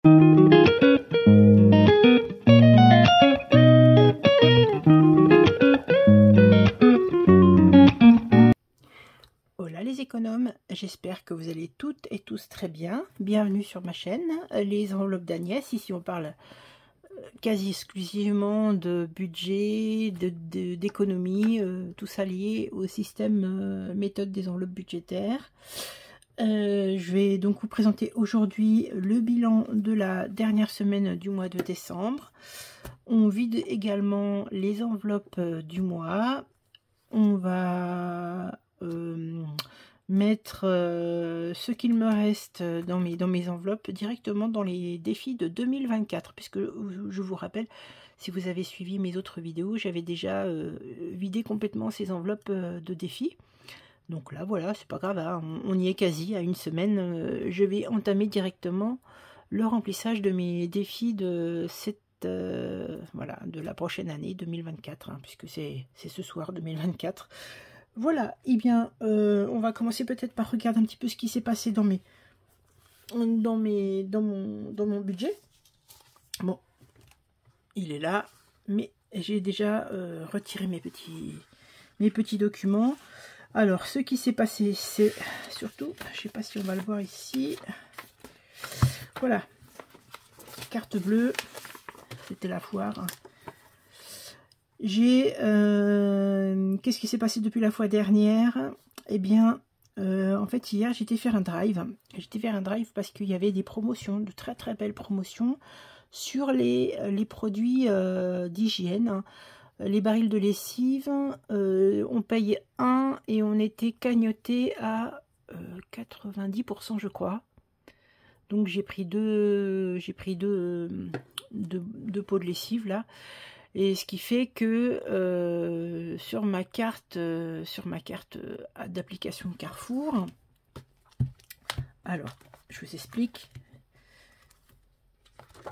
Hola les économes, j'espère que vous allez toutes et tous très bien. Bienvenue sur ma chaîne, les enveloppes d'Agnès. Ici on parle quasi exclusivement de budget, d'économie, tout ça lié au système méthode des enveloppes budgétaires. Je vais donc vous présenter aujourd'hui le bilan de la dernière semaine du mois de décembre. On vide également les enveloppes du mois. On va mettre ce qu'il me reste dans mes enveloppes directement dans les défis de 2024, puisque je vous rappelle, si vous avez suivi mes autres vidéos, j'avais déjà vidé complètement ces enveloppes de défis. Donc là, voilà, c'est pas grave, hein, on y est quasi à une semaine. Je vais entamer directement le remplissage de mes défis de cette voilà, de la prochaine année 2024, hein, puisque c'est ce soir 2024. Voilà, et bien, on va commencer peut-être par regarder un petit peu ce qui s'est passé dans mon budget. Bon, il est là, mais j'ai déjà retiré mes petits documents. Alors, ce qui s'est passé, c'est surtout, je ne sais pas si on va le voir ici, voilà, carte bleue, c'était la foire. J'ai, qu'est-ce qui s'est passé depuis la fois dernière? Eh bien, en fait, hier, j'étais faire un drive. J'étais faire un drive parce qu'il y avait des promotions, de très très belles promotions sur les produits d'hygiène. Les barils de lessive, on paye 1 et on était cagnoté à 90%, je crois. Donc j'ai pris deux pots de lessive là, et ce qui fait que sur ma carte d'application Carrefour, alors je vous explique,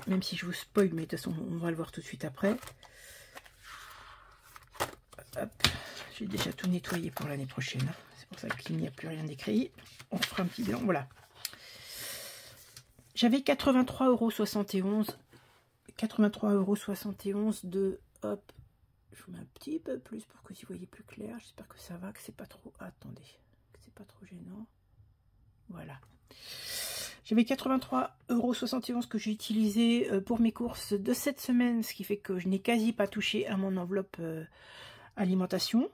même si je vous spoil, mais de toute façon on va le voir tout de suite après. J'ai déjà tout nettoyé pour l'année prochaine. C'est pour ça qu'il n'y a plus rien d'écrit. On fera un petit bilan. Voilà. J'avais 83,71 €. 83,71 € de... Hop. Je vous mets un petit peu plus pour que vous y voyez plus clair. J'espère que ça va, que c'est pas trop... Attendez. Que c'est pas trop gênant. Voilà. J'avais 83,71 € que j'ai utilisé pour mes courses de cette semaine. Ce qui fait que je n'ai quasi pas touché à mon enveloppe alimentation.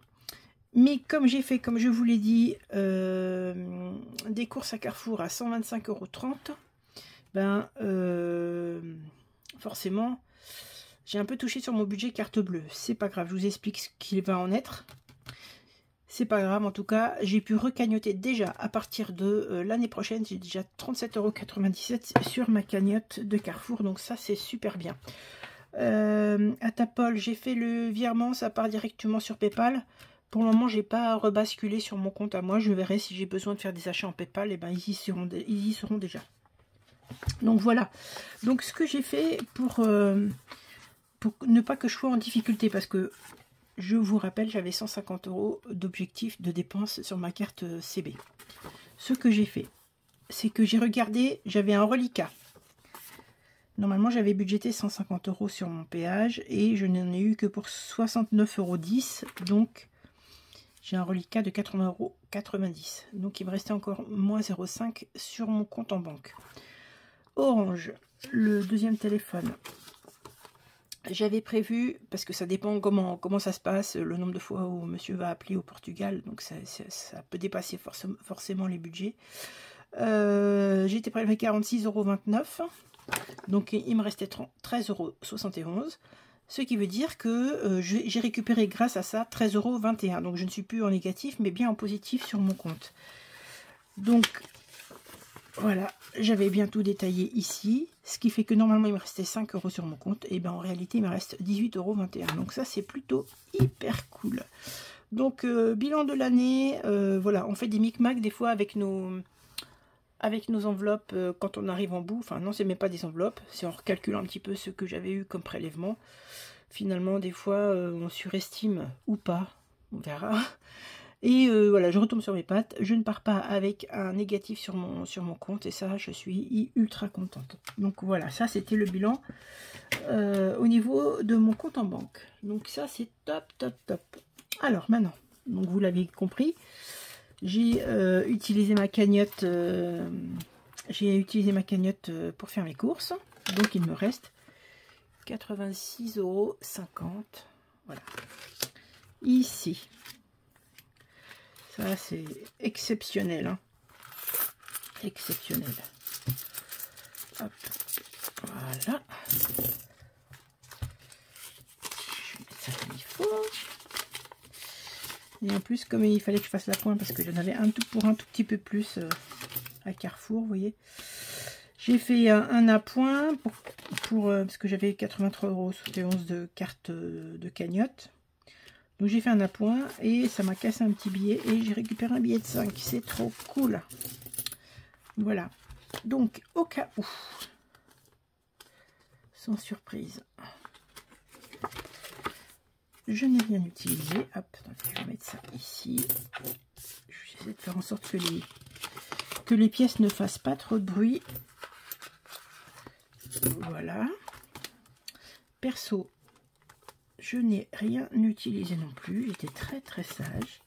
Mais comme j'ai fait, comme je vous l'ai dit, des courses à Carrefour à 125,30 €, ben forcément, j'ai un peu touché sur mon budget carte bleue. C'est pas grave, je vous explique ce qu'il va en être. C'est pas grave, en tout cas, j'ai pu recagnoter déjà à partir de l'année prochaine. J'ai déjà 37,97 € sur ma cagnotte de Carrefour, donc ça c'est super bien. À Tapol, j'ai fait le virement, ça part directement sur PayPal. Pour le moment, j'ai pas rebasculé sur mon compte à moi. Je verrai si j'ai besoin de faire des achats en PayPal, et ben ils y seront déjà. Donc voilà. Donc ce que j'ai fait pour ne pas que je sois en difficulté, parce que je vous rappelle, j'avais 150 € d'objectif de dépenses sur ma carte CB. Ce que j'ai fait, c'est que j'ai regardé, j'avais un reliquat. Normalement, j'avais budgété 150 € sur mon péage et je n'en ai eu que pour 69,10 €. Donc, j'ai un reliquat de 80,90 €. Donc, il me restait encore moins 0,5 € sur mon compte en banque. Orange, le deuxième téléphone. J'avais prévu, parce que ça dépend comment ça se passe, le nombre de fois où monsieur va appeler au Portugal. Donc, ça peut dépasser forcément les budgets. J'étais prélevé 46,29 €. Donc il me restait 13,71 €, ce qui veut dire que j'ai récupéré grâce à ça 13,21 €. Donc je ne suis plus en négatif, mais bien en positif sur mon compte. Donc voilà, j'avais bien tout détaillé ici, ce qui fait que normalement il me restait 5 € sur mon compte, et bien en réalité il me reste 18,21 €. Donc ça c'est plutôt hyper cool. Donc bilan de l'année, voilà, on fait des micmacs des fois avec nos enveloppes quand on arrive en bout. Enfin non, c'est même pas des enveloppes, c'est on recalcule un petit peu ce que j'avais eu comme prélèvement. Finalement des fois on surestime ou pas, on verra. Et voilà, je retombe sur mes pattes. Je ne pars pas avec un négatif sur mon compte. Et ça, je suis ultra contente. Donc voilà, ça c'était le bilan au niveau de mon compte en banque. Donc ça, c'est top, top, top. Alors maintenant, donc vous l'avez compris, j'ai utilisé ma cagnotte. Pour faire mes courses. Donc il me reste 86,50 €. Voilà. Ici. Ça, c'est exceptionnel. Hein. Exceptionnel. Hop. Voilà. Je vais mettre ça comme il faut. Et en plus, comme il fallait que je fasse la pointe, parce que j'en avais pour un tout petit peu plus à Carrefour, vous voyez. J'ai fait un appoint parce que j'avais 83,71 € de carte de cagnotte. Donc j'ai fait un appoint et ça m'a cassé un petit billet et j'ai récupéré un billet de 5. C'est trop cool. Voilà. Donc au cas où, sans surprise, je n'ai rien utilisé. Hop, je vais mettre ça ici. J'essaie de faire en sorte que les pièces ne fassent pas trop de bruit. Voilà. Perso, je n'ai rien utilisé non plus. J'étais très très sage.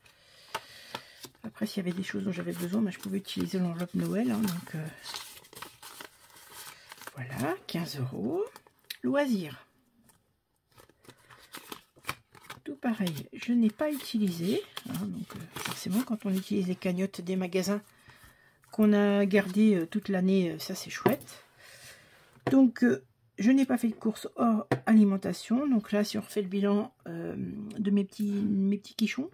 Après, s'il y avait des choses dont j'avais besoin, je pouvais utiliser l'enveloppe Noël. Hein, donc voilà, 15 €. Loisirs. Tout pareil, je n'ai pas utilisé. Hein, donc forcément, quand on utilise les cagnottes des magasins qu'on a gardé toute l'année, ça c'est chouette. Donc je n'ai pas fait de course hors alimentation. Donc là, si on refait le bilan de mes petits quichons.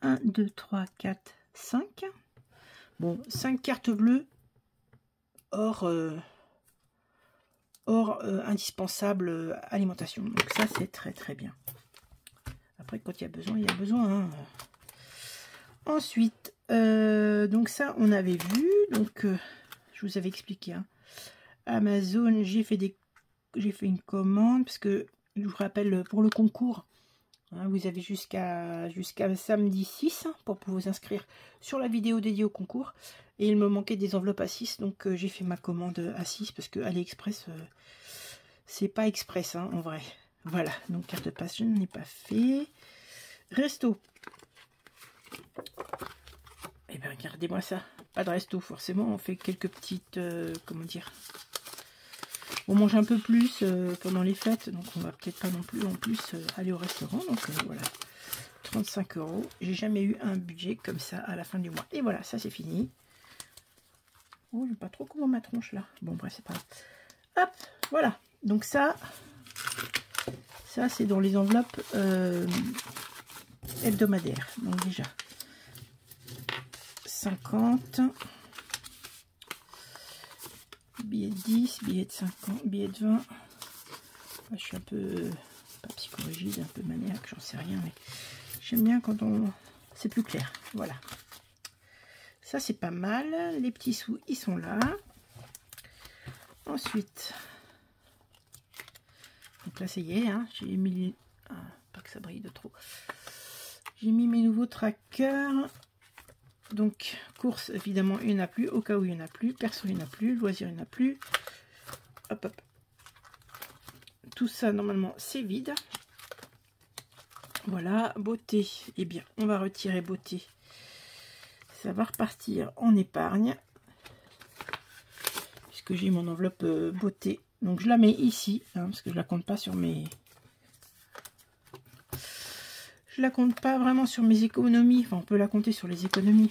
1, 2, 3, 4, 5. Bon, 5 cartes bleues hors indispensable alimentation. Donc ça, c'est très très bien. Après, quand il y a besoin, il y a besoin. Hein. Ensuite, donc ça, on avait vu. Donc, je vous avais expliqué. Hein. Amazon, j'ai fait une commande parce que je vous rappelle pour le concours, hein, vous avez jusqu'à samedi 6 hein, pour vous inscrire sur la vidéo dédiée au concours. Et il me manquait des enveloppes à 6, donc j'ai fait ma commande à 6 parce que AliExpress, c'est pas express hein, en vrai. Voilà, donc carte passe, je n'ai pas fait. Resto. Eh bien, regardez-moi ça. Pas de resto, forcément. On fait quelques petites... comment dire, on mange un peu plus pendant les fêtes. Donc, on va peut-être pas non plus en plus aller au restaurant. Donc, voilà. 35 €. J'ai jamais eu un budget comme ça à la fin du mois. Et voilà, ça, c'est fini. Oh, j'aime pas trop comment ma tronche, là. Bon, bref, c'est pas grave. Hop, voilà. Donc, ça c'est dans les enveloppes hebdomadaires. Donc, déjà... 50, billet de 10, billet de 50, billet de 20. Je suis un peu, pas psychorigide, un peu maniaque, j'en sais rien, mais j'aime bien quand c'est plus clair. Voilà. Ça, c'est pas mal. Les petits sous, ils sont là. Ensuite, donc là, ça y est, hein, j'ai mis, pas que ça brille de trop. J'ai mis mes nouveaux trackers. Donc, course, évidemment, il n'y en a plus. Au cas où il n'y en a plus. Perso, il n'y en a plus. Loisir, il n'y en a plus. Hop, hop. Tout ça, normalement, c'est vide. Voilà. Beauté. Eh bien, on va retirer beauté. Ça va repartir en épargne. Puisque j'ai mon enveloppe beauté. Donc, je la mets ici. Hein, parce que je ne la compte pas sur mes... Je la compte pas vraiment sur mes économies. Enfin, on peut la compter sur les économies.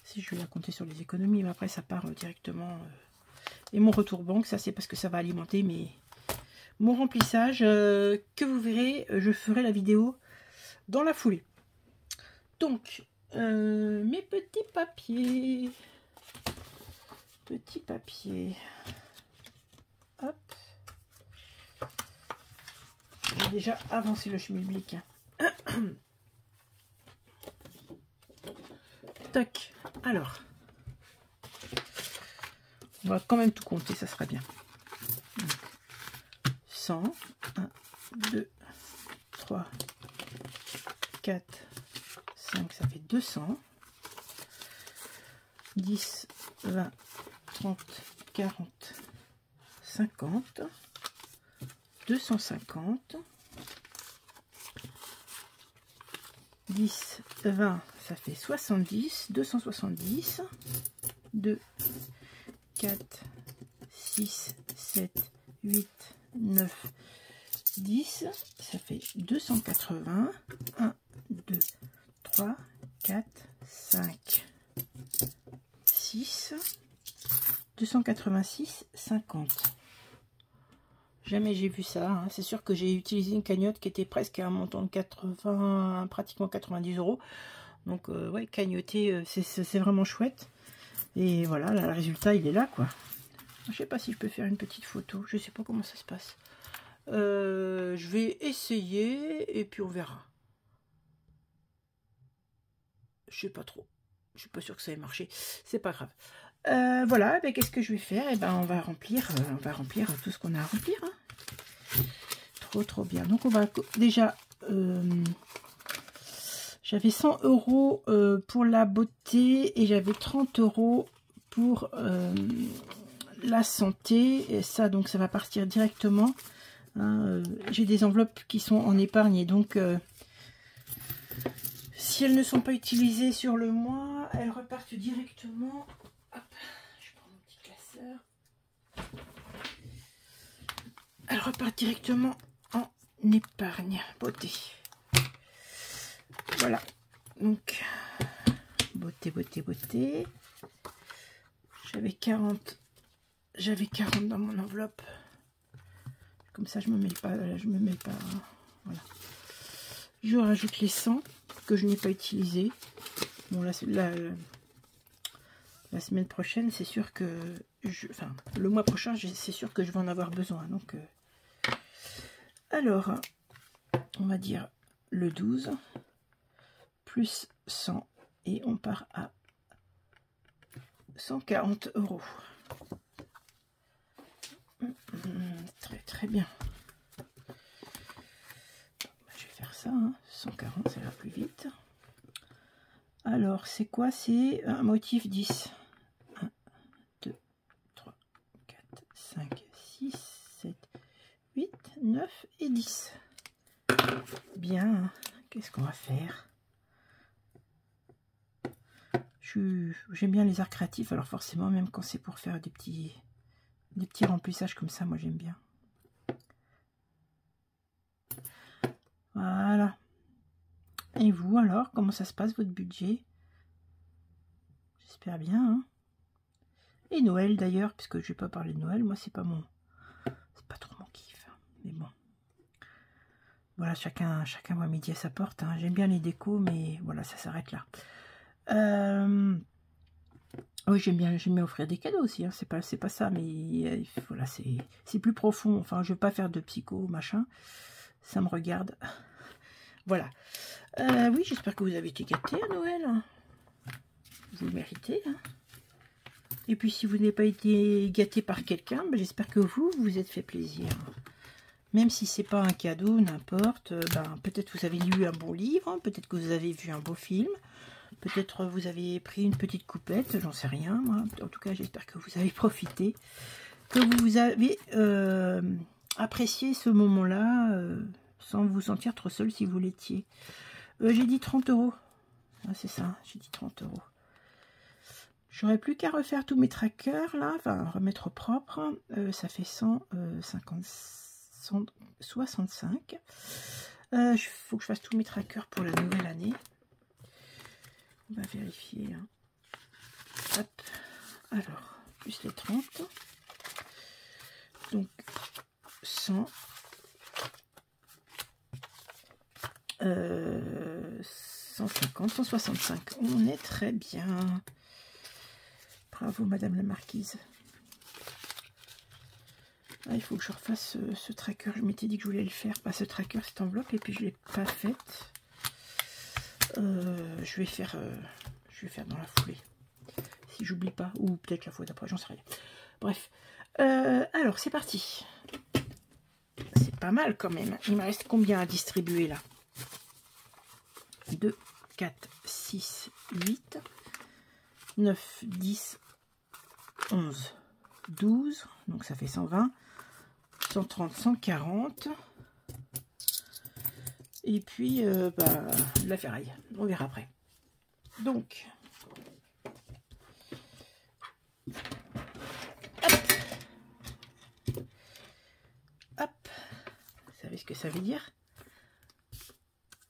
Si je vais la compter sur les économies, mais après ça part directement. Et mon retour banque, ça c'est parce que ça va alimenter mon remplissage. Que vous verrez, je ferai la vidéo dans la foulée. Donc, mes petits papiers. Petits papiers. Hop. J'ai déjà avancé le schmilblick. Tac. Alors, on va quand même tout compter, ça sera bien. Donc, 100, 1, 2, 3, 4, 200, 10, 20, 30, 40, 50, 250, 10, 20, ça fait 70, 270, 2, 4, 6, 7, 8, 9, 10, ça fait 280, 1, 2, 3, 4, 5, 6, 286, 50. Jamais j'ai vu ça, hein. C'est sûr que j'ai utilisé une cagnotte qui était presque à un montant de 80, pratiquement 90 €. Donc ouais, cagnotter, c'est vraiment chouette. Et voilà, là, le résultat, il est là, quoi. Je sais pas si je peux faire une petite photo. Je sais pas comment ça se passe. Je vais essayer et puis on verra. Je sais pas trop. Je suis pas sûre que ça ait marché. C'est pas grave. Voilà, ben, qu'est-ce que je vais faire? Et ben, on va remplir tout ce qu'on a à remplir. Hein. Trop bien. Donc on va déjà. J'avais 100 € pour la beauté et j'avais 30 € pour la santé. Et ça, donc, ça va partir directement. Hein, j'ai des enveloppes qui sont en épargne et donc si elles ne sont pas utilisées sur le mois, elles repartent directement. Hop, je prends mon petit classeur. Elles repartent directement en épargne beauté. Voilà. Donc, beauté. J'avais 40 dans mon enveloppe. Comme ça, je me mêle pas. Voilà. Je rajoute les 100 que je n'ai pas utilisés. Bon, la semaine prochaine, c'est sûr que... Enfin, le mois prochain, c'est sûr que je vais en avoir besoin. Donc, alors, on va dire le 12, plus 100, et on part à 140 €. Très bien. Je vais faire ça, hein. 140, ça va plus vite. Alors, c'est quoi? C'est un motif 10. 1, 2, 3, 4, 5, 6, 7, 8, 9 et 10. Bien, qu'est-ce qu'on va faire? J'aime bien les arts créatifs, alors forcément, même quand c'est pour faire des petits remplissages comme ça, moi j'aime bien. Voilà. Et vous alors, comment ça se passe votre budget? J'espère bien. Hein, et Noël d'ailleurs, puisque je vais pas parler de Noël, moi c'est pas trop mon kiff. Hein, mais bon. Voilà, chacun voit midi à sa porte. Hein. J'aime bien les décos, mais voilà, ça s'arrête là. Oui, j'aime bien offrir des cadeaux aussi. Hein. C'est pas ça, mais voilà, c'est plus profond. Enfin, je veux pas faire de psycho, machin. Ça me regarde. Voilà. Oui, j'espère que vous avez été gâtés à Noël. Vous le méritez. Hein. Et puis, si vous n'avez pas été gâté par quelqu'un, ben, j'espère que vous êtes fait plaisir. Même si c'est pas un cadeau, n'importe. Ben, peut-être vous avez lu un bon livre, peut-être que vous avez vu un beau film, peut-être vous avez pris une petite coupette, j'en sais rien. Moi. En tout cas, j'espère que vous avez profité, que vous avez apprécié ce moment-là, sans vous sentir trop seul si vous l'étiez. J'ai dit 30 €. Ah, c'est ça, j'ai dit 30 €. J'aurais plus qu'à refaire tous mes trackers, là, enfin, remettre au propre. Ça fait 165. Il faut que je fasse tous mes trackers pour la nouvelle année. On va vérifier. Hein. Hop. Alors, plus les 30. Donc, 100. 150, 165. On est très bien. Bravo, Madame la Marquise. Ah, il faut que je refasse ce tracker. Je m'étais dit que je voulais le faire. Pas ce tracker, cette enveloppe, et puis je ne l'ai pas faite. Je vais faire dans la foulée. Si j'oublie pas. Ou peut-être la fois d'après, j'en sais rien. Bref. Alors, c'est parti. C'est pas mal quand même. Il me reste combien à distribuer là? 2, 4, 6, 8, 9, 10, 11, 12, donc ça fait 120, 130, 140. Et puis, la ferraille, on verra après. Donc, hop, vous savez ce que ça veut dire?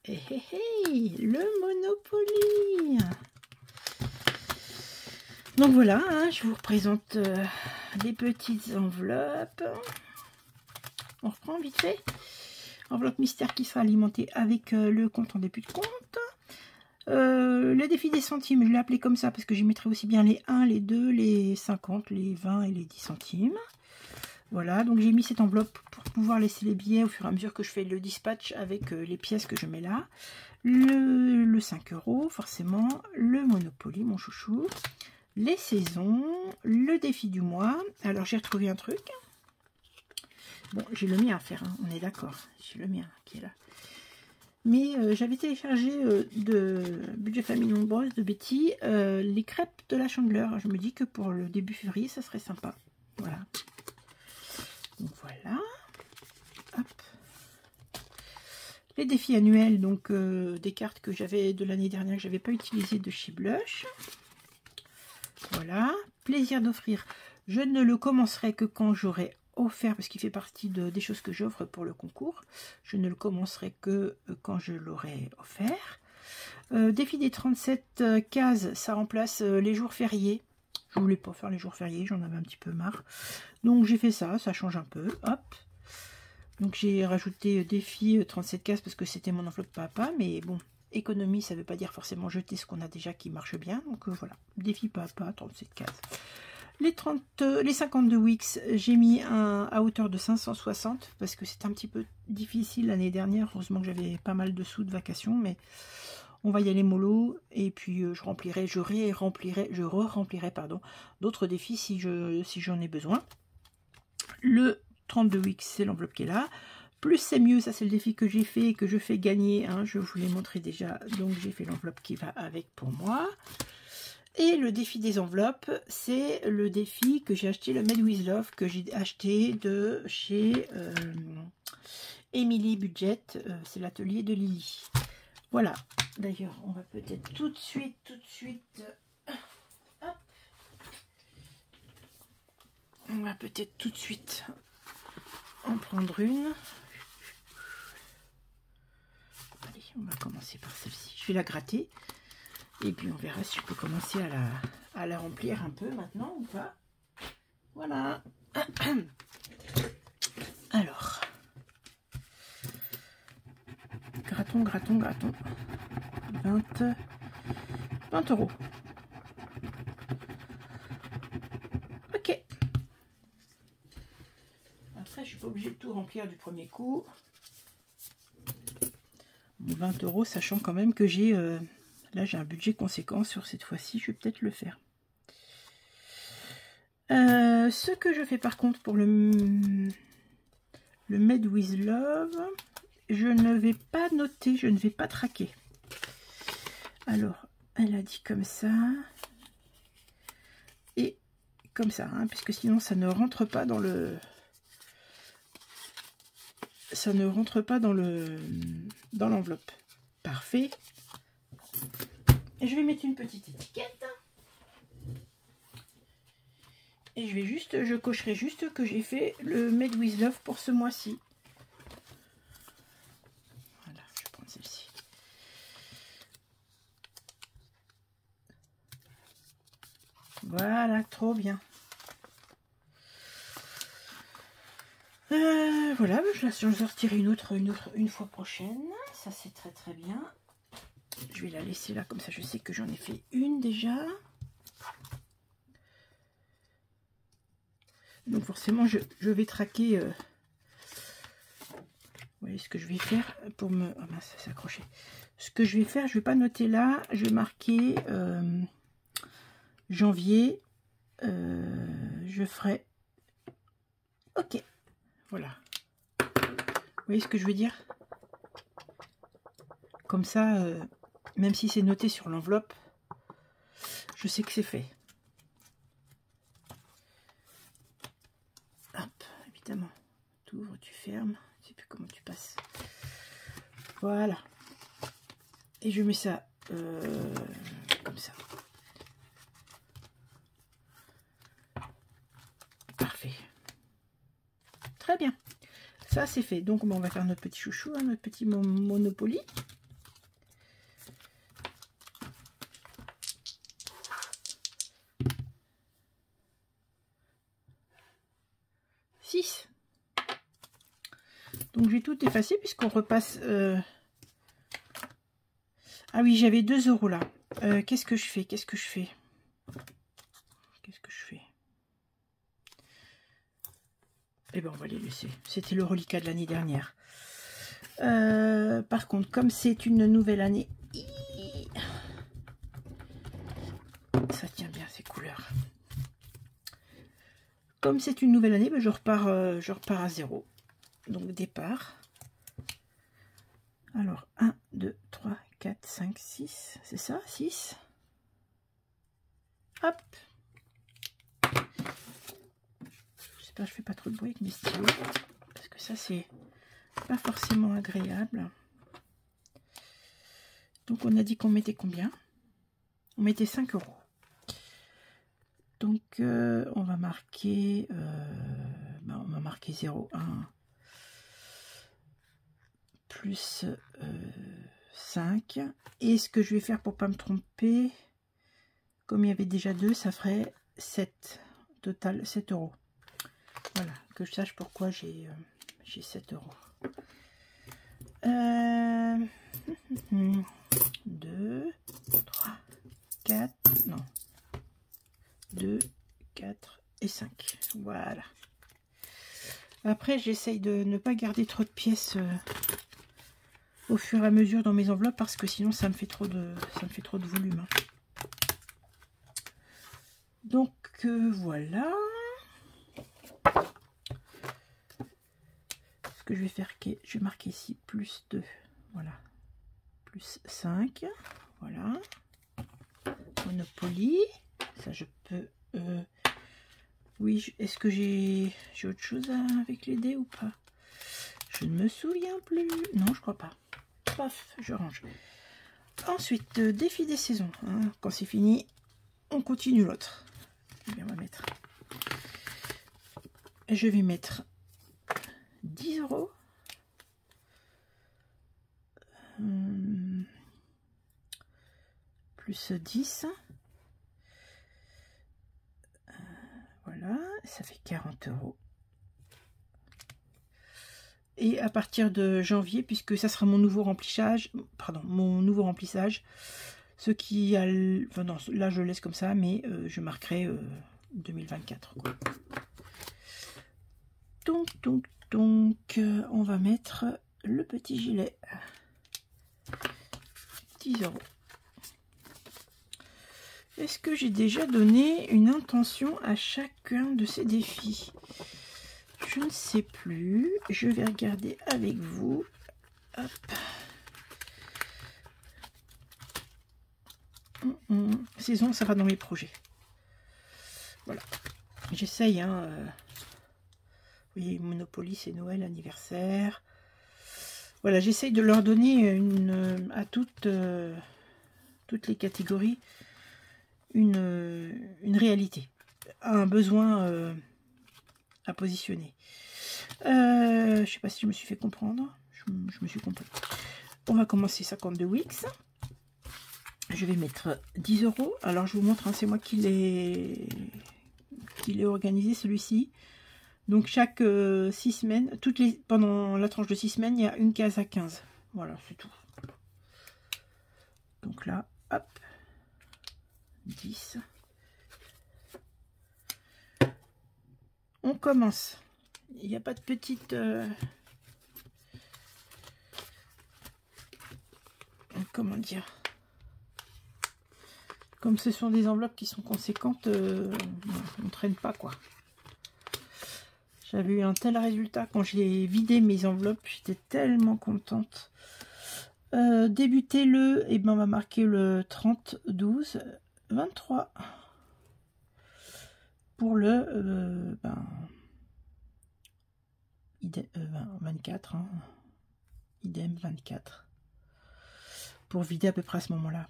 Le Monopoly. Donc voilà, hein, je vous représente des petites enveloppes. On reprend vite fait. Enveloppe mystère qui sera alimentée avec le compte en début de compte. Le défi des centimes, je l'ai appelé comme ça parce que j'y mettrai aussi bien les 1, les 2, les 50, les 20 et les 10 centimes. Voilà, donc j'ai mis cette enveloppe pour pouvoir laisser les billets au fur et à mesure que je fais le dispatch avec les pièces que je mets là. Le 5 €, forcément, le Monopoly, mon chouchou, les saisons, le défi du mois. Alors j'ai retrouvé un truc. Bon, j'ai le mien à faire, hein, on est d'accord. J'ai le mien qui est là. Mais j'avais téléchargé de Budget Famille Nombreuse de Betty les crêpes de la Chandeleur. Je me dis que pour le début février, ça serait sympa. Voilà. Donc voilà. Hop. Les défis annuels, donc des cartes que j'avais de l'année dernière que j'avais pas utilisées de chez Blush. Voilà. Plaisir d'offrir. Je ne le commencerai que quand j'aurai offert, parce qu'il fait partie des choses que j'offre pour le concours. Je ne le commencerai que quand je l'aurai offert. Défi des 37 cases, ça remplace les jours fériés. Je voulais pas faire les jours fériés, j'en avais un petit peu marre. Donc j'ai fait ça, ça change un peu. Hop. Donc j'ai rajouté défi 37 cases parce que c'était mon enveloppe papa. Mais bon, économie, ça ne veut pas dire forcément jeter ce qu'on a déjà qui marche bien. Donc voilà, défi papa, 37 cases. Les 52 Wix, j'ai mis à hauteur de 560 parce que c'était un petit peu difficile l'année dernière. Heureusement que j'avais pas mal de sous de vacations, mais on va y aller mollo. Et puis je re-remplirai d'autres défis si j'en ai besoin. Le 32 Wix, c'est l'enveloppe qui est là. Plus c'est mieux, ça c'est le défi que j'ai fait et que je fais gagner. Hein, je vous l'ai montré déjà, donc j'ai fait l'enveloppe qui va avec pour moi. Et le défi des enveloppes, c'est le défi que j'ai acheté, le Made with Love, que j'ai acheté de chez Emily Budget. C'est l'atelier de Lily. Voilà. D'ailleurs, on va peut-être tout de suite, hop. On va peut-être tout de suite en prendre une. Allez, on va commencer par celle-ci. Je vais la gratter. Et puis on verra si je peux commencer à la remplir un peu maintenant ou pas. Voilà. Alors. Grattons. 20 €. Ok. Après, je suis pas obligée de tout remplir du premier coup. 20 €, sachant quand même que j'ai... là, j'ai un budget conséquent sur cette fois-ci. Je vais peut-être le faire. Ce que je fais par contre pour le Made with Love, je ne vais pas noter, je ne vais pas traquer. Alors, elle a dit comme ça. Et comme ça, hein, puisque sinon ça ne rentre pas dans le... Ça ne rentre pas dans l'enveloppe. Parfait. Et je vais mettre une petite étiquette. Et je cocherai juste que j'ai fait le Made with Love pour ce mois-ci. Voilà, je vais prendre celle-ci. Voilà, trop bien. Voilà, je sortirai une fois prochaine. Ça, c'est très très bien. Je vais la laisser là, comme ça je sais que j'en ai fait une déjà. Donc forcément, je vais traquer. Vous voyez ce que je vais faire pour me... Ah mince, ça s'est accroché. Ce que je vais faire, je ne vais pas noter là. Je vais marquer janvier. Je ferai... Ok. Voilà. Vous voyez ce que je veux dire? Comme ça, Même si c'est noté sur l'enveloppe, je sais que c'est fait. Hop, évidemment. Tu ouvres, tu fermes. Je sais plus comment tu passes. Voilà. Et je mets ça comme ça. Parfait. Très bien. Ça, c'est fait. Donc, on va faire notre petit chouchou, hein, notre petit Monopoly. Donc, j'ai tout effacé puisqu'on repasse... Ah oui, j'avais 2 € là. Qu'est-ce que je fais? Qu'est-ce que je fais? Eh bien, on va les laisser. C'était le reliquat de l'année dernière. Par contre, comme c'est une nouvelle année... Ça tient bien ces couleurs. Comme c'est une nouvelle année, ben, je repars à 0. Donc, départ. Alors, 1, 2, 3, 4, 5, 6. C'est ça? 6. Hop. J'espère que je fais pas trop de bruit avec mes stylos. Parce que ça, c'est pas forcément agréable. Donc, on a dit qu'on mettait combien? On mettait 5 €. Donc, on va marquer... on va marquer 0, 1... plus 5. Et ce que je vais faire pour pas me tromper, comme il y avait déjà 2, ça ferait 7. Total 7 €. Voilà, que je sache pourquoi j'ai 7 €. 2, 3, 4, non. 2, 4 et 5. Voilà. Après, j'essaye de ne pas garder trop de pièces au fur et à mesure dans mes enveloppes parce que sinon ça me fait trop de volume. Hein. Donc voilà. Ce que je vais faire, je vais marquer ici plus 2. Voilà. Plus 5. Voilà. Monopoly. Ça je peux... Oui, est-ce que j'ai autre chose avec les dés ou pas? Je ne me souviens plus. Non, je crois pas. Paf, je range. Ensuite, défi des saisons. Hein. Quand c'est fini, on continue l'autre. On va mettre. Je vais mettre 10 €. Plus 10. Voilà, ça fait 40 €. Et à partir de janvier, puisque ça sera mon nouveau remplissage, ce qui a... Enfin non, là je le laisse comme ça, mais je marquerai 2024. Quoi. Donc, on va mettre le petit gilet. 10 €. Est-ce que j'ai déjà donné une intention à chacun de ces défis? Je ne sais plus. Je vais regarder avec vous. Hop. Saison, ça va dans mes projets. Voilà. J'essaye. Hein, oui, Monopoly, c'est Noël, anniversaire. Voilà, j'essaye de leur donner à toutes les catégories une réalité, un besoin à positionner. Je sais pas si je me suis fait comprendre. Je me suis compris. On va commencer 52 Wix. Je vais mettre 10 €. Alors je vous montre, hein, c'est moi qui l'ai organisé celui-ci. Donc chaque 6 semaines, pendant la tranche de 6 semaines, il y a une case à 15. Voilà, c'est tout. Donc là, hop, 10. On commence. Il n'y a pas de petite... comment dire? Comme ce sont des enveloppes qui sont conséquentes, on ne traîne pas, quoi. J'avais eu un tel résultat quand j'ai vidé mes enveloppes. J'étais tellement contente. Débuter le, et ben on va marquer le 30, 12, 23. Pour le idem, 24, hein. Idem 24. Pour vider à peu près à ce moment-là.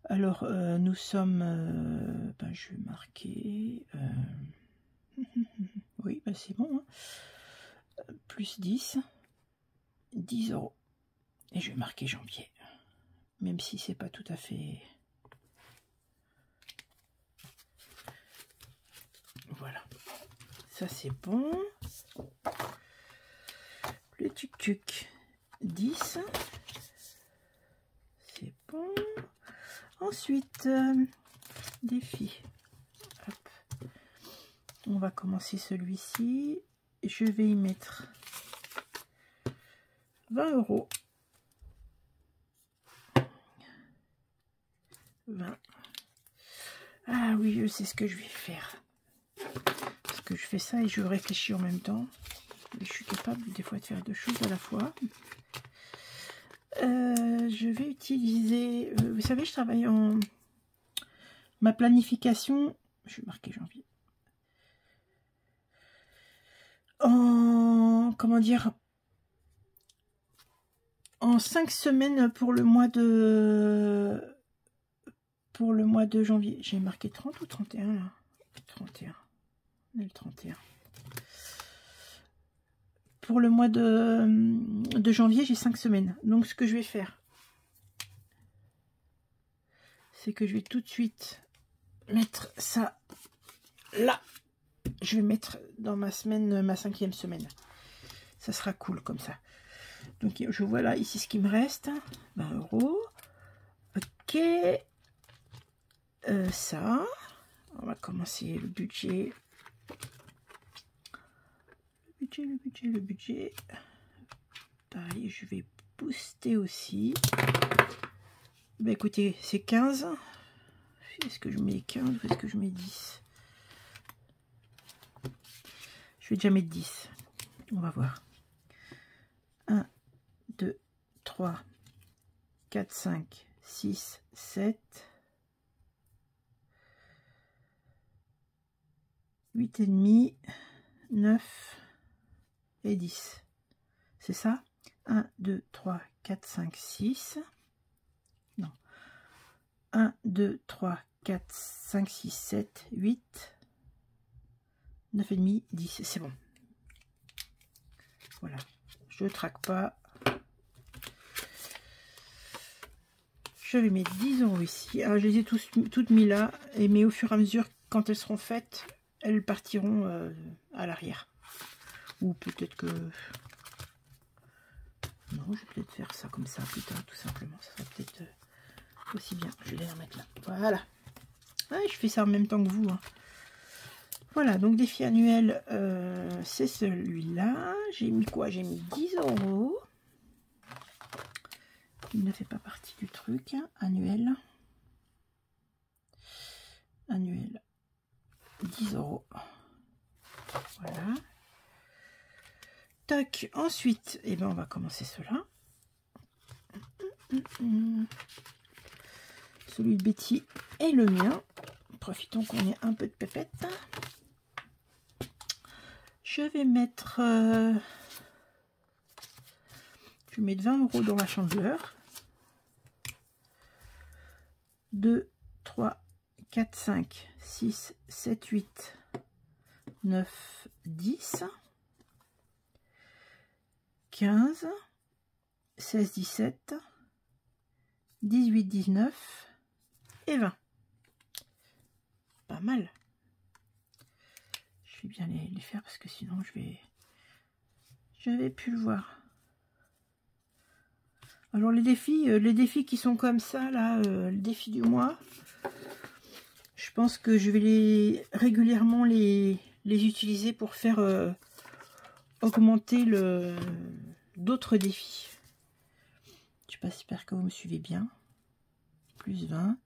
Alors, nous sommes... je vais marquer... oui, c'est bon. Hein. Plus 10. 10 €. Et je vais marquer janvier. Même si c'est pas tout à fait... Voilà. Ça, c'est bon. Le tuc-tuc. 10. C'est bon. Ensuite, défi. Hop. On va commencer celui-ci. Je vais y mettre 20 €. 20. Ah oui, je sais ce que je vais faire. Parce que je fais ça et je réfléchis en même temps. Je suis capable des fois de faire deux choses à la fois. Je vais utiliser... vous savez, je travaille en... Ma planification... Je vais marquer janvier. En... Comment dire? En 5 semaines pour le mois de... Pour le mois de janvier. J'ai marqué 30 ou 31 là? 31. On est le 31. Pour le mois de janvier, j'ai 5 semaines. Donc, ce que je vais faire, c'est que je vais tout de suite mettre ça là. Je vais mettre dans ma semaine, ma 5e semaine. Ça sera cool comme ça. Donc, je vois là, ici, ce qui me reste. 20 €. Ok. Ça. On va commencer le budget. Le budget. Pareil, je vais booster aussi. Bah écoutez, c'est 15. Est-ce que je mets 15 ou est-ce que je mets 10? Je vais déjà mettre 10. On va voir. 1, 2, 3, 4, 5, 6, 7, 8 et demi, 9 et 10. C'est ça? 1, 2, 3, 4, 5, 6. Non. 1, 2, 3, 4, 5, 6, 7, 8, 9 et demi, 10. C'est bon. Voilà. Je ne traque pas. Je vais mettre 10 € ici. Alors, je les ai toutes mis là. Mais au fur et à mesure, quand elles seront faites, elles partiront à l'arrière. Ou peut-être que... Non, je vais peut-être faire ça comme ça plus tard, tout simplement. Ça sera peut-être aussi bien. Je vais les remettre là. Voilà. Ouais, je fais ça en même temps que vous. Hein. Voilà, donc défi annuel, c'est celui-là. J'ai mis quoi? J'ai mis 10 €. Il ne fait pas partie du truc. Annuel. Annuel. 10 €. Voilà. Tac. Ensuite, eh ben, on va commencer cela. Celui de Betty et le mien. Profitons qu'on ait un peu de pépette. Je vais mettre... je vais mettre 20 € dans la chandeleur. 2, 3, 4, 5, 6, 7, 8, 9, 10, 15, 16, 17, 18, 19 et 20. Pas mal. Je vais bien les faire parce que sinon je vais plus le voir. Alors les défis qui sont comme ça là, le défi du mois, je pense que je vais régulièrement les utiliser pour faire augmenter d'autres défis. Je sais pas, j'espère que vous me suivez bien. Plus 20.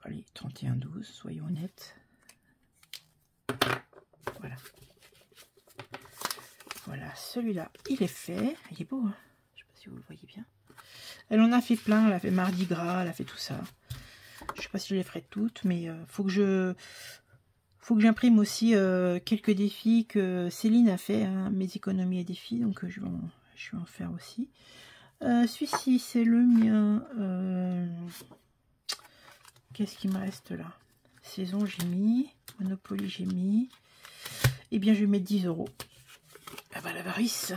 Allez, 31, 12, soyons honnêtes. Voilà. Voilà. Voilà, celui-là, il est fait. Il est beau, hein, je sais pas si vous le voyez bien. Elle en a fait plein, elle a fait Mardi Gras, elle a fait tout ça. Je sais pas si je les ferai toutes, mais faut que j'imprime aussi quelques défis que Céline a fait, hein, mes économies et défis, donc je vais en faire aussi. Celui-ci, c'est le mien. Qu'est-ce qui me reste là? Saison, j'ai mis. Monopoly, j'ai mis. Eh bien, je vais mettre 10 €. Ah bah, l'avarice.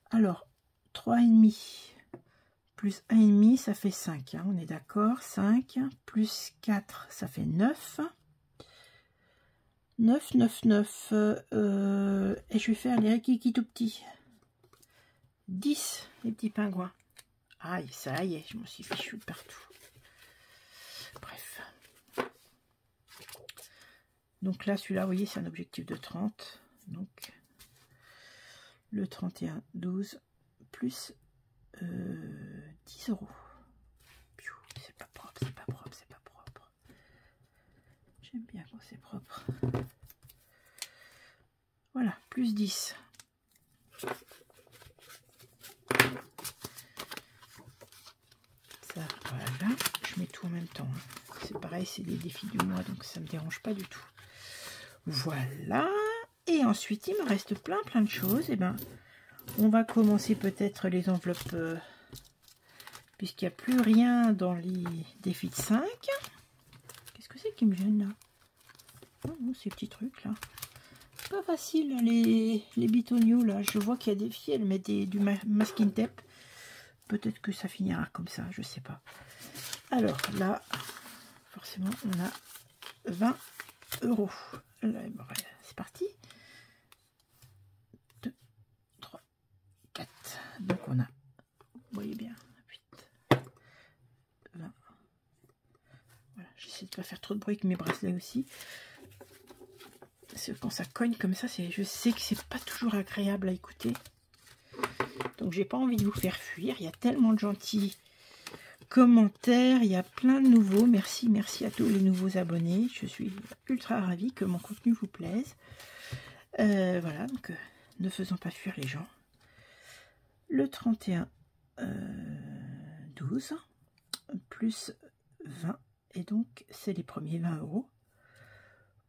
Alors, 3,5 plus 1,5, ça fait 5. Hein, on est d'accord. 5 plus 4, ça fait 9. 9, 9, 9. Et je vais faire les rikiki tout petits. 10, les petits pingouins. Aïe, ça y est, je me suis fichu partout. Bref. Donc là, celui-là, vous voyez, c'est un objectif de 30. Donc, le 31, 12, plus 10 €. C'est pas propre, c'est pas propre, c'est pas propre. J'aime bien quand c'est propre. Voilà, plus 10. Ça, voilà. Je mets tout en même temps. Hein. C'est pareil, c'est les défis du mois, donc ça me dérange pas du tout. Voilà. Et ensuite, il me reste plein de choses. Et ben, on va commencer peut-être les enveloppes, puisqu'il n'y a plus rien dans les défis de 5. Qu'est-ce que c'est qui me gêne là? Oh, ces petits trucs là. Pas facile, les bitonios là. Je vois qu'il y a des filles, elles mettent du masking tape. Peut-être que ça finira comme ça, je sais pas. Alors là, forcément, on a 20 €. C'est parti. 2, 3, 4. Donc on a, vous voyez bien, 8, 20. Voilà, j'essaie de pas faire trop de bruit avec mes bracelets aussi. Parce que quand ça cogne comme ça, je sais que c'est pas toujours agréable à écouter. Donc j'ai pas envie de vous faire fuir. Il y a tellement de gentils commentaires, il y a plein de nouveaux. Merci à tous les nouveaux abonnés. Je suis ultra ravie que mon contenu vous plaise. Voilà, donc ne faisons pas fuir les gens. Le 31, 12, plus 20. Et donc, c'est les premiers 20 €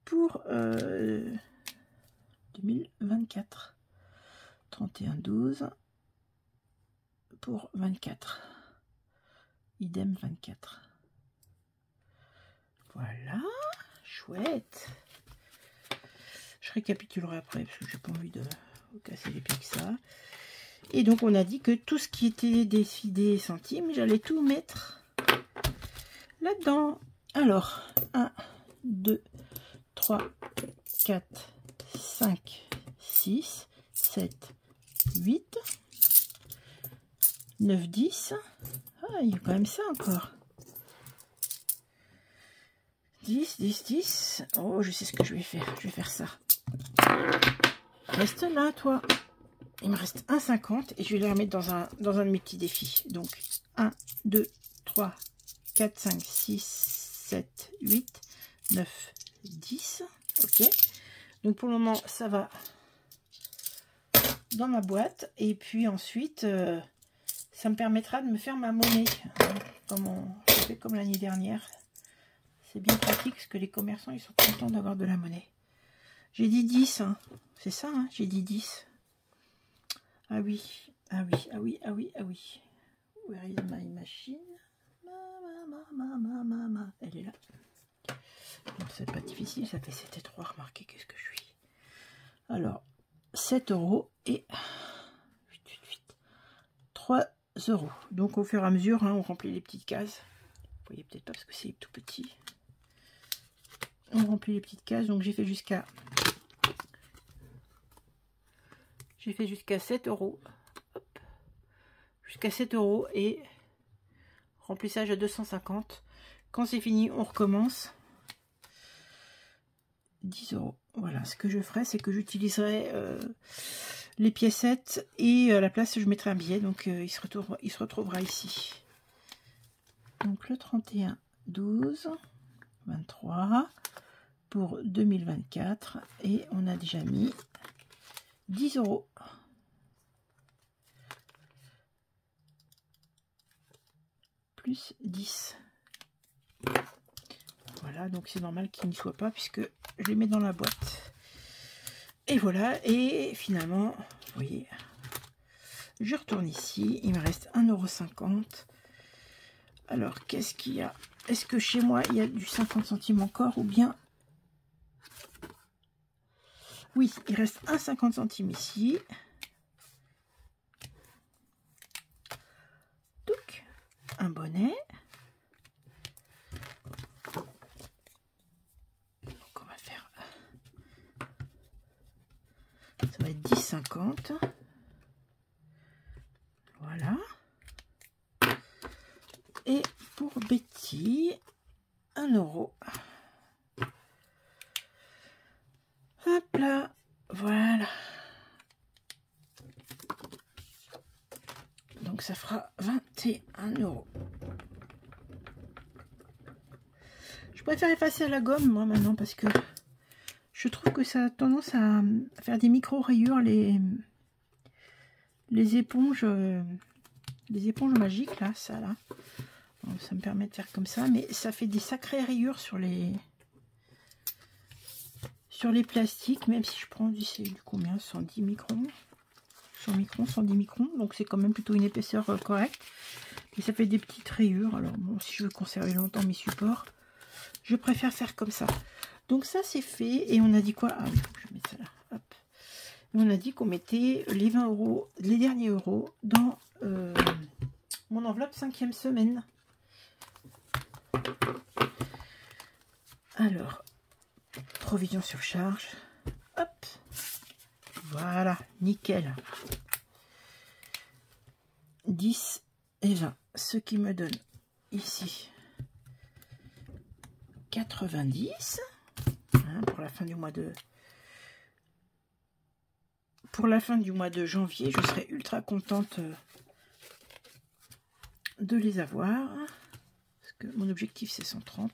pour 2024. 31, 12 pour 24. Idem 24. Voilà, chouette. Je récapitulerai après parce que j'ai pas envie de vous casser les pieds que ça. Et donc on a dit que tout ce qui était décidé centimes, j'allais tout mettre là-dedans. Alors, 1, 2, 3, 4, 5, 6, 7, 8, 9, 10. Ah, il y a quand même ça encore. 10, 10, 10. Oh, je sais ce que je vais faire. Je vais faire ça. Reste là, toi. Il me reste 1,50 et je vais les remettre dans un de mes petits défis. Donc, 1, 2, 3, 4, 5, 6, 7, 8, 9, 10. Ok. Donc, pour le moment, ça va dans ma boîte. Et puis ensuite, ça me permettra de me faire ma monnaie. Je fais comme l'année dernière. C'est bien pratique parce que les commerçants, ils sont contents d'avoir de la monnaie. J'ai dit 10, hein. C'est ça, hein, j'ai dit 10. Ah oui, ah oui, ah oui, ah oui, ah oui. Where is my machine? Elle est là. Donc c'est pas difficile, ça fait 7 et 3, remarquez qu'est-ce que je suis. Alors, 7 € et 3 €. Donc au fur et à mesure, hein, on remplit les petites cases. Vous voyez peut-être pas parce que c'est tout petit. On remplit les petites cases, donc j'ai fait jusqu'à 7 €. Hop. Jusqu'à 7 € et remplissage à 250. Quand c'est fini, on recommence. 10 €. Voilà, ce que je ferai, c'est que j'utiliserai les piécettes et à la place, je mettrai un billet. Donc, il se retrouvera ici. Donc, le 31, 12, 23 pour 2024. Et on a déjà mis 10 €. Plus 10. Voilà, donc c'est normal qu'il n'y soit pas puisque je les mets dans la boîte. Et voilà, et finalement, vous voyez, je retourne ici, il me reste 1,50 €. Alors, qu'est-ce qu'il y a? Est-ce que chez moi, il y a du 50 centimes encore ou bien... Oui, il reste un 50 centimes ici. Donc, un bonnet. Donc, on va faire... Ça va être 10,50. Voilà. Et pour Betty, 1 €. Hop là, voilà. Donc ça fera 21 €. Je préfère effacer à la gomme, moi, maintenant, parce que je trouve que ça a tendance à faire des micro-rayures, les éponges magiques, là, ça, là. Bon, ça me permet de faire comme ça, mais ça fait des sacrées rayures sur les plastiques, même si je prends du combien, 110 microns, 100 microns, 110 microns, donc c'est quand même plutôt une épaisseur correcte, et ça fait des petites rayures. Alors bon, si je veux conserver longtemps mes supports, je préfère faire comme ça. Donc ça c'est fait, et on a dit quoi? Ah oui, il faut que je mette ça là, hop. Et on a dit qu'on mettait les 20 €, les derniers euros, dans mon enveloppe 5e semaine. Alors, provision sur charge, hop, voilà, nickel. 10 et 20, ce qui me donne ici 90, hein, pour la fin du mois de... Pour la fin du mois de janvier, je serai ultra contente de les avoir, parce que mon objectif c'est 130.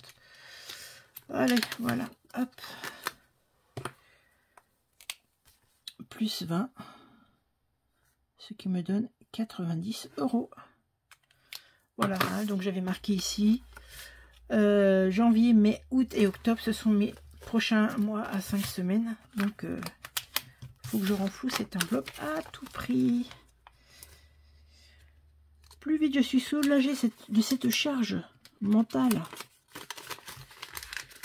Allez, voilà, hop, plus 20, ce qui me donne 90 €. Voilà, hein, donc j'avais marqué ici janvier, mai, août et octobre, ce sont mes prochains mois à 5 semaines. Donc il faut que je renfloue cette enveloppe à tout prix. Plus vite je suis soulagée de cette charge mentale.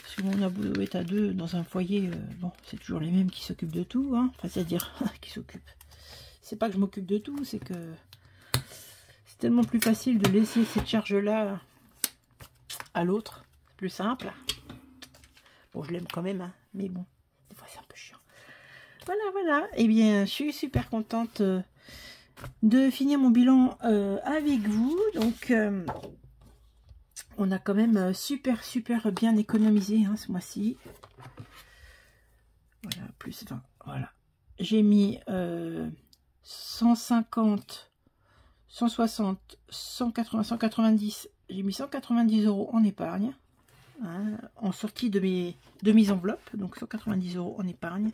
Si on a beau être à deux dans un foyer, bon, c'est toujours les mêmes qui s'occupent de tout, hein. Enfin, c'est-à-dire qui s'occupent. C'est pas que je m'occupe de tout, c'est que c'est tellement plus facile de laisser cette charge-là à l'autre. C'est plus simple. Bon, je l'aime quand même, hein, mais bon, des fois c'est un peu chiant. Voilà, voilà. Eh bien, je suis super contente de finir mon bilan avec vous. Donc, on a quand même super bien économisé, hein, ce mois-ci. Voilà, plus 20. Voilà. J'ai mis 150, 160, 180, 190. J'ai mis 190 € en épargne, hein, en sortie de mes enveloppes. Donc 190 € en épargne.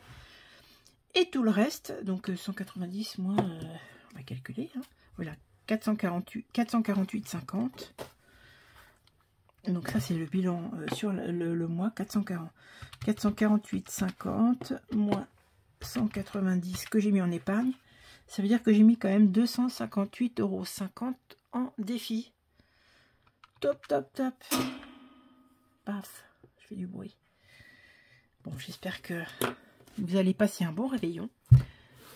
Et tout le reste, donc 190 moins, on va calculer, hein, voilà, 448,50. Donc ça c'est le bilan sur le mois, 448,50 moins 190 que j'ai mis en épargne. Ça veut dire que j'ai mis quand même 258,50 € en défi. Top, top, top. Paf, je fais du bruit. Bon, j'espère que vous allez passer un bon réveillon.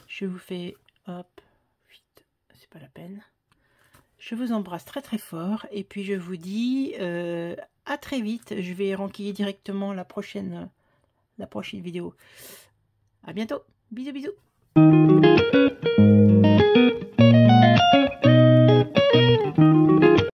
Je vous fais, hop, vite, c'est pas la peine. Je vous embrasse très très fort et puis je vous dis à très vite. Je vais renquiller directement la prochaine vidéo. À bientôt. Bisous, bisous.